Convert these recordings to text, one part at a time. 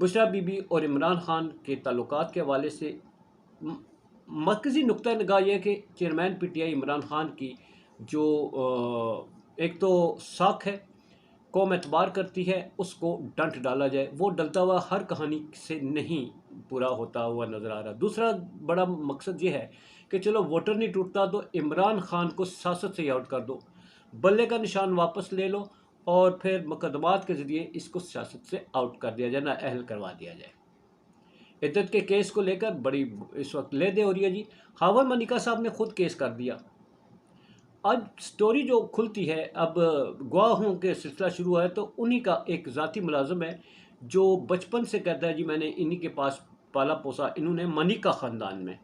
Bushra be be اور عمران خان کے تعلقات کے حوالے سے مرکزی نقطہ نگاہ یہ ہے کہ chairman P T I Imran Khan کی جو ایک تو ساکھ ہے، قوم اعتبار کرتی ہے، اس کو ڈنٹ ڈالا جائے، وہ ڈلتا ہوا ہر کہانی سے نہیں پورا ہوتا ہوا نظر آ رہا۔ دوسرا بڑا مقصد یہ ہے کہ چلو ووٹر نہیں ٹوٹتا تو عمران خان کو سیاست سے آؤٹ کر دو، بلے کا نشان واپس لے لو اور پھر مقدمات کے ذریعے اس کو سیاست سے آؤٹ کر دیا جائے، نہ اہل کروا دیا جائے۔ عدت کے کیس کو لے کر بڑی اس وقت لے دے ہو رہی ہے جی۔ خاور ملکہ صاحب نے خود کیس کر دیا۔ آج سٹوری جو کھلتی ہے، اب گواہوں کے سلسلہ شروع ہوا ہے تو انہی کا ایک ذاتی ملازم ہے جو بچپن سے کہتا ہے جی میں نے انہی کے پاس پالا پوسا، انہوں نے منیکا خاندان میں۔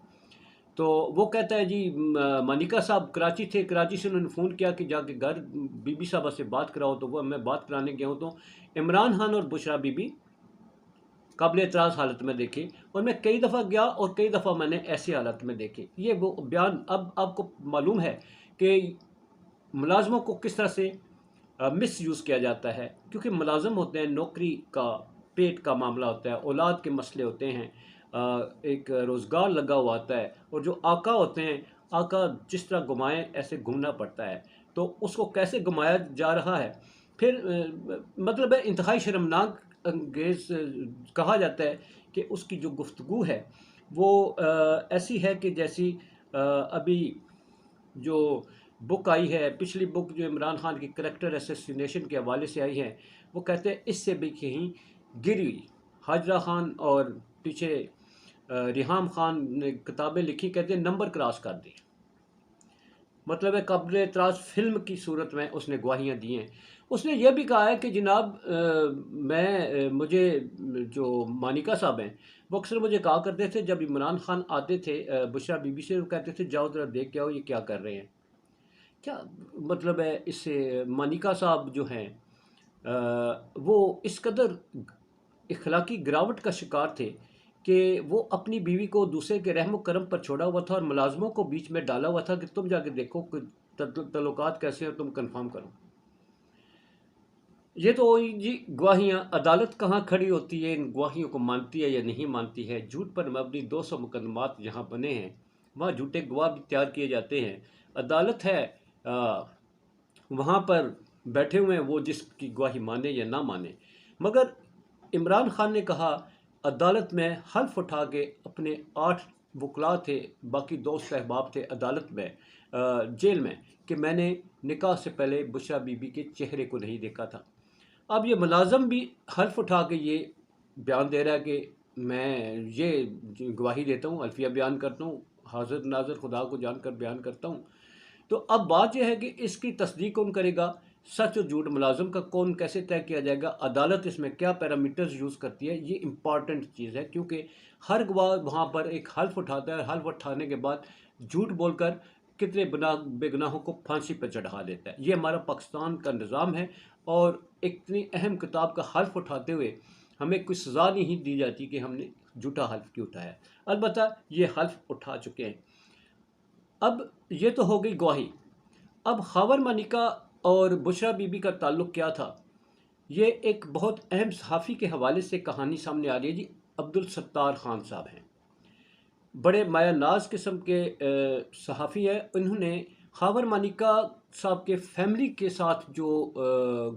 تو وہ کہتا ہے جی منیکا صاحب کراچی تھے، کراچی سے انہوں نے فون کیا کہ جا کے گھر بی بی صاحبہ سے بات کراؤ، تو وہ میں بات کرانے گیا ہوں تو عمران خان اور بشرا بی بی قابل اعتراض حالت میں دیکھے، اور میں کئی دفعہ گیا اور کئی دفعہ میں نے ایسی حالت میں دیکھے۔ یہ وہ بیان اب آپ کو معلوم ہے کہ ملازموں کو کس طرح سے مس یوز کیا جاتا ہے، کیونکہ ملازم ہوتے ہیں، نوکری کا پیٹ کا معاملہ ہوتا ہے، اولاد کے مسئلے ہوتے ہیں، ایک روزگار لگا ہوا ہوتا ہے، اور جو آقا ہوتے ہیں، آقا جس طرح گھمائیں ایسے گھومنا پڑتا ہے، تو اس کو کیسے گھمایا جا رہا ہے۔ پھر مطلب ہے انتہائی شرمناک انگیز کہا جاتا ہے کہ اس کی جو گفتگو ہے وہ ایسی ہے کہ جیسی ابھی جو بک آئی ہے، پچھلی بک جو عمران خان کی کریکٹر اسیسینیشن کے حوالے سے آئی ہے، وہ کہتے ہیں اس سے بھی کہیں گری۔ حاجرہ خان اور پیچھے ریحام خان نے کتابیں لکھی، کہتے ہیں نمبر کراس کر دی۔ مطلب ہے قابل اعتراض فلم کی صورت میں اس نے گواہیاں دی ہیں۔ اس نے یہ بھی کہا ہے کہ جناب مجھے جو مانیکا صاحب ہیں وہ اکثر مجھے کہا کرتے تھے جب عمران خان آتے تھے بشرا بی بی سے، وہ کہتے تھے جاؤ ذرا دیکھ کے آؤ یہ کیا کر رہے ہیں۔ کیا مطلب ہے اس سے مانیکا صاحب جو ہیں وہ اس قدر اخلاقی گراوٹ کا شکار تھے کہ وہ اپنی بیوی کو دوسرے کے رحم و کرم پر چھوڑا ہوا تھا اور ملازموں کو بیچ میں ڈالا ہوا تھا کہ تم جا کے دیکھو کہ تعلقات کیسے ہیں، تم کنفرم کرو۔ یہ تو ہوئی جی گواہیاں۔ عدالت کہاں کھڑی ہوتی ہے، ان گواہیوں کو مانتی ہے یا نہیں مانتی ہے؟ جھوٹ پر مبنی 200 مقدمات جہاں بنے ہیں وہاں جھوٹے گواہ بھی تیار کیے جاتے ہیں۔ عدالت ہے، وہاں پر بیٹھے ہوئے ہیں وہ جس کی گواہی مانے یا نہ مانے۔ مگر عمران خان نے کہا عدالت میں حلف اٹھا کے، اپنے 8 وکلاء تھے، باقی 2 صحباب تھے عدالت میں جیل میں، کہ میں نے نکاح سے پہلے بشرا بی بی کے چہرے کو نہیں دیکھا تھا۔ اب یہ ملازم بھی حلف اٹھا کے یہ بیان دے رہا ہے کہ میں یہ گواہی دیتا ہوں، الفیہ بیان کرتا ہوں، حاضر ناظر خدا کو جان کر بیان کرتا ہوں۔ تو اب بات یہ ہے کہ اس کی تصدیق کون کرے گا؟ سچ اور جھوٹ ملازم کا کون کیسے طے کیا جائے گا؟ عدالت اس میں کیا پیرامیٹرز یوز کرتی ہے؟ یہ امپورٹنٹ چیز ہے، کیونکہ ہر گواہ وہاں پر ایک حلف اٹھاتا ہے، حلف اٹھانے کے بعد جھوٹ بول کر کتنے بے گناہوں کو پھانسی پہ چڑھا دیتا ہے۔ یہ ہمارا پاکستان کا نظام ہے، اور اتنی اہم کتاب کا حلف اٹھاتے ہوئے ہمیں کوئی سزا نہیں دی جاتی کہ ہم نے جھوٹا حلف کیوں اٹھایا۔ البتہ یہ حلف اٹھا چکے ہیں۔ اب یہ تو ہو گئی گواہی۔ اب خاور ملکہ اور بشرا بی بی کا تعلق کیا تھا؟ یہ ایک بہت اہم صحافی کے حوالے سے کہانی سامنے آ رہی ہے جی۔ عبدالستار خان صاحب ہیں، بڑے مایہ ناز قسم کے صحافی ہیں۔ انہوں نے خاور ملکہ صاحب کے فیملی کے ساتھ جو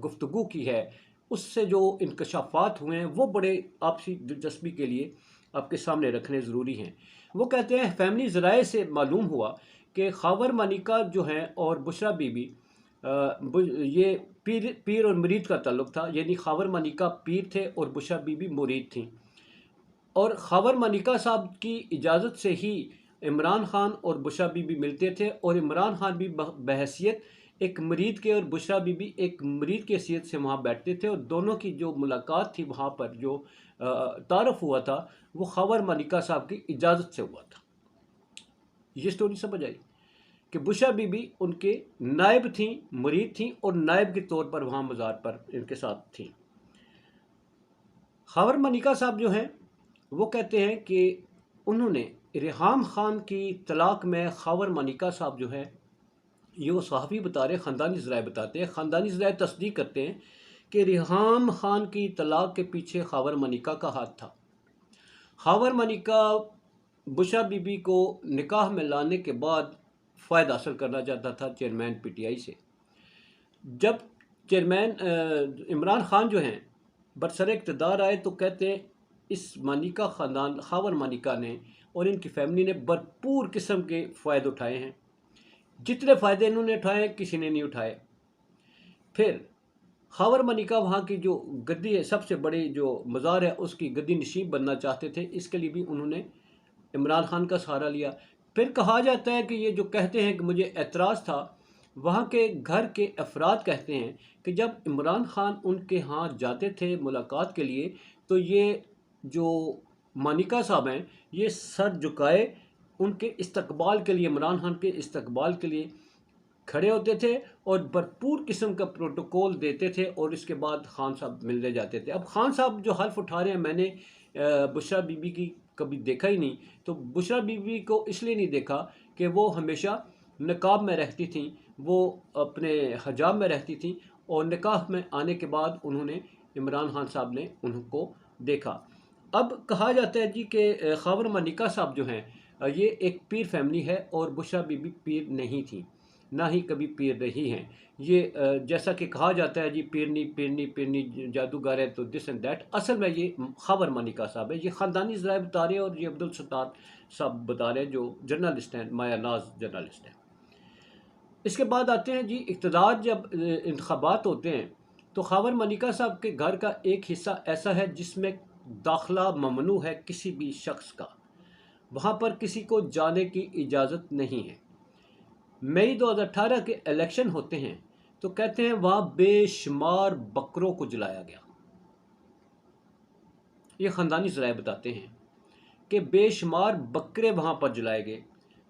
گفتگو کی ہے، اس سے جو انکشافات ہوئے ہیں وہ بڑے آپسی دلچسپی کے لیے آپ کے سامنے رکھنے ضروری ہیں۔ وہ کہتے ہیں فیملی ذرائع سے معلوم ہوا کہ خاور ملکہ جو ہیں اور بشرا بی بی یہ پیر اور مرید کا تعلق تھا، یعنی خاور ملکہ پیر تھے اور بشرا بی بی مرید تھیں، اور خاور ملکہ صاحب کی اجازت سے ہی عمران خان اور بشرا بی بی ملتے تھے، اور عمران خان بھی بحیثیت ایک مرید کے اور بشرا بی بی ایک مرید کی حیثیت سے وہاں بیٹھتے تھے، اور دونوں کی جو ملاقات تھی وہاں پر جو تعارف ہوا تھا وہ خاور ملکہ صاحب کی اجازت سے ہوا تھا۔ یہ سٹوری سمجھ آئی کہ بشرا بی بی ان کے نائب تھیں، مرید تھیں، اور نائب کے طور پر وہاں مزار پر ان کے ساتھ تھیں۔ خاور ملکہ صاحب جو ہیں وہ کہتے ہیں کہ انہوں نے ریحام خان کی طلاق میں خاور ملکہ صاحب جو ہے، یہ وہ صحافی بتا رہے، خاندانی ذرائع بتاتے ہیں، خاندانی ذرائع تصدیق کرتے ہیں کہ ریحام خان کی طلاق کے پیچھے خاور ملکہ کا ہاتھ تھا۔ خاور ملکہ بشرا بی بی کو نکاح میں لانے کے بعد فائدہ حاصل کرنا چاہتا تھا چیئرمین پی ٹی آئی سے۔ جب چیئرمین عمران خان جو ہیں برسر اقتدار آئے تو کہتے ہیں اس ملکہ خاندان خاور ملکہ نے اور ان کی فیملی نے بھرپور قسم کے فائدے اٹھائے ہیں۔ جتنے فائدے انہوں نے اٹھائے کسی نے نہیں اٹھائے۔ پھر خاور ملکہ وہاں کی جو گدی ہے، سب سے بڑی جو مزار ہے، اس کی گدی نشین بننا چاہتے تھے، اس کے لیے بھی انہوں نے عمران خان کا سہارا لیا۔ پھر کہا جاتا ہے کہ یہ جو کہتے ہیں کہ مجھے اعتراض تھا، وہاں کے گھر کے افراد کہتے ہیں کہ جب عمران خان ان کے ہاں جاتے تھے ملاقات کے لیے تو یہ جو ملکہ صاحب ہیں یہ سر جھکائے ان کے استقبال کے لیے، عمران خان کے استقبال کے لیے کھڑے ہوتے تھے اور بھرپور قسم کا پروٹوکول دیتے تھے، اور اس کے بعد خان صاحب ملنے جاتے تھے۔ اب خان صاحب جو حلف اٹھا رہے ہیں، میں نے بشرا بی بی کی کبھی دیکھا ہی نہیں، تو بشرا بی بی کو اس لیے نہیں دیکھا کہ وہ ہمیشہ نقاب میں رہتی تھیں، وہ اپنے حجاب میں رہتی تھیں، اور نکاح میں آنے کے بعد انہوں نے عمران خان صاحب نے ان کو دیکھا۔ اب کہا جاتا ہے جی کہ خاور ملکہ صاحب جو ہیں یہ ایک پیر فیملی ہے، اور بشرا بی بی پیر نہیں تھیں، نہ ہی کبھی پیر رہی ہیں۔ یہ جیسا کہ کہا جاتا ہے جی پیرنی پیرنی پیرنی جادوگر ہے تو دس اینڈ دیٹ، اصل میں یہ خاور ملکہ صاحب ہے۔ یہ خاندانی ذرائع بتا رہے ہیں، اور یہ عبدالستار صاحب بتا رہے ہیں جو جرنلسٹ ہیں، مایا ناز جرنلسٹ ہیں۔ اس کے بعد آتے ہیں جی اقتدار، جب انتخابات ہوتے ہیں تو خاور ملکہ صاحب کے گھر کا ایک حصہ ایسا ہے جس میں داخلہ ممنوع ہے کسی بھی شخص کا، وہاں پر کسی کو جانے کی اجازت نہیں ہے۔ مئی 2018 کے الیکشن ہوتے ہیں تو کہتے ہیں وہاں بے شمار بکروں کو جلایا گیا۔ یہ خاندانی ذرائع بتاتے ہیں کہ بے شمار بکرے وہاں پر جلائے گئے۔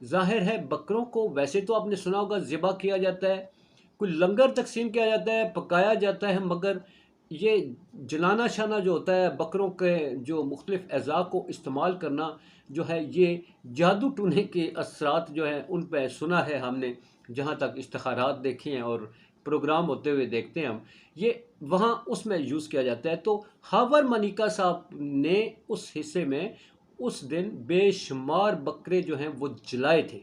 ظاہر ہے بکروں کو ویسے تو آپ نے سنا ہوگا ذبح کیا جاتا ہے، کوئی لنگر تقسیم کیا جاتا ہے، پکایا جاتا ہے، مگر یہ جلانا شانا جو ہوتا ہے، بکروں کے جو مختلف اعضاء کو استعمال کرنا جو ہے، یہ جادو ٹونے کے اثرات جو ہیں ان پہ سنا ہے ہم نے، جہاں تک اشتہارات دیکھے ہیں اور پروگرام ہوتے ہوئے دیکھتے ہیں ہم، یہ وہاں اس میں یوز کیا جاتا ہے۔ تو خاور ملکہ صاحب نے اس حصے میں اس دن بے شمار بکرے جو ہیں وہ جلائے تھے،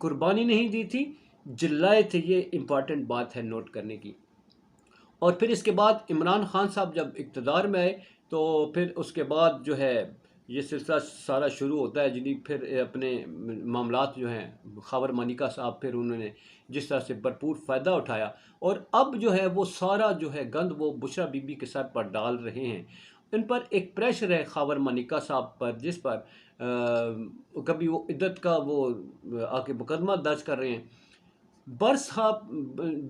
قربانی نہیں دی تھی، جلائے تھے۔ یہ امپورٹنٹ بات ہے نوٹ کرنے کی۔ اور پھر اس کے بعد عمران خان صاحب جب اقتدار میں آئے تو پھر اس کے بعد جو ہے یہ سلسلہ سارا شروع ہوتا ہے جنہیں پھر اپنے معاملات جو ہیں خاور ملکہ صاحب پھر انہوں نے جس طرح سے بھرپور فائدہ اٹھایا، اور اب جو ہے وہ سارا جو ہے گند وہ بشرا بی بی کے سر پر ڈال رہے ہیں۔ ان پر ایک پریشر ہے خاور ملکہ صاحب پر، جس پر کبھی وہ عدت کا وہ آ کے مقدمہ درج کر رہے ہیں۔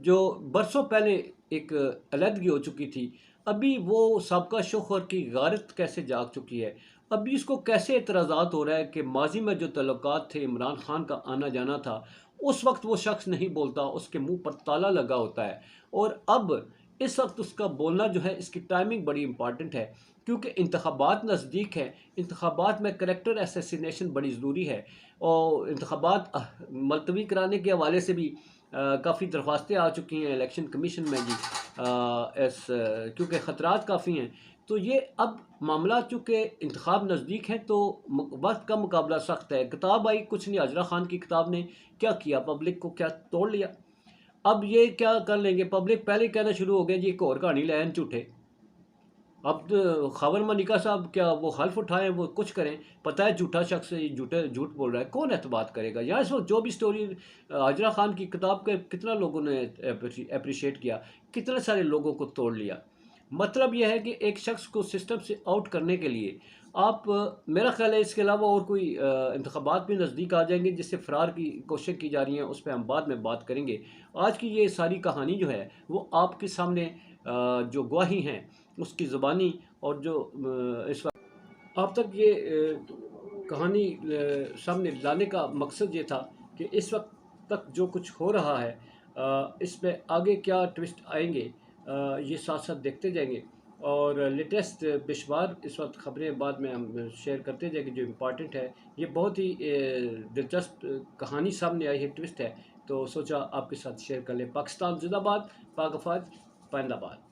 جو برسوں پہلے ایک علیحدگی ہو چکی تھی، ابھی وہ سابقہ شوہر کی غارت کیسے جاگ چکی ہے، ابھی اس کو کیسے اعتراضات ہو رہا ہے کہ ماضی میں جو تعلقات تھے، عمران خان کا آنا جانا تھا، اس وقت وہ شخص نہیں بولتا، اس کے منہ پر تالا لگا ہوتا ہے، اور اب اس وقت اس کا بولنا جو ہے، اس کی ٹائمنگ بڑی امپارٹنٹ ہے، کیونکہ انتخابات نزدیک ہیں۔ انتخابات میں کریکٹر ایسیسینیشن بڑی ضروری ہے، اور انتخابات ملتوی کرانے کے حوالے سے بھی کافی درخواستیں آ چکی ہیں الیکشن کمیشن میں جی، کیونکہ خطرات کافی ہیں۔ تو یہ اب معاملات چونکہ انتخاب نزدیک ہیں تو وقت کا مقابلہ سخت ہے۔ کتاب آئی کچھ نہیں، حاجرہ خان کی کتاب نے کیا کیا، پبلک کو کیا توڑ لیا۔ اب یہ کیا کر لیں گے، پبلک پہلے کہنا شروع ہو گیا جی ایک اور کہانی لین جھوٹے۔ اب خاور ملکہ صاحب کیا وہ حلف اٹھائیں، وہ کچھ کریں، پتہ ہے جھوٹا شخص ہے، جھوٹ بول رہا ہے، کون اعتماد کرے گا؟ یا اس وقت جو بھی سٹوری حاجرہ خان کی کتاب کے کتنا لوگوں نے اپریشیٹ کیا، کتنے سارے لوگوں کو توڑ لیا۔ مطلب یہ ہے کہ ایک شخص کو سسٹم سے آؤٹ کرنے کے لیے آپ، میرا خیال ہے اس کے علاوہ اور کوئی انتخابات بھی نزدیک آ جائیں گے جس سے فرار کی کوشش کی جا رہی ہیں، اس پہ ہم بعد میں بات کریں گے۔ آج کی یہ ساری کہانی جو ہے وہ آپ کے سامنے جو گواہی ہیں اس کی زبانی، اور جو اس وقت آپ تک یہ کہانی سامنے لانے کا مقصد یہ تھا کہ اس وقت تک جو کچھ ہو رہا ہے، اس میں آگے کیا ٹوسٹ آئیں گے، یہ ساتھ ساتھ دیکھتے جائیں گے، اور لیٹسٹ بے شمار اس وقت خبریں بعد میں ہم شیئر کرتے جائیں گے جو امپارٹنٹ ہے۔ یہ بہت ہی دلچسپ کہانی سامنے آئی ہے، ٹوسٹ ہے، تو سوچا آپ کے ساتھ شیئر کر لیں۔ پاکستان زندہ باد، پاک افواج، پائندہ باد۔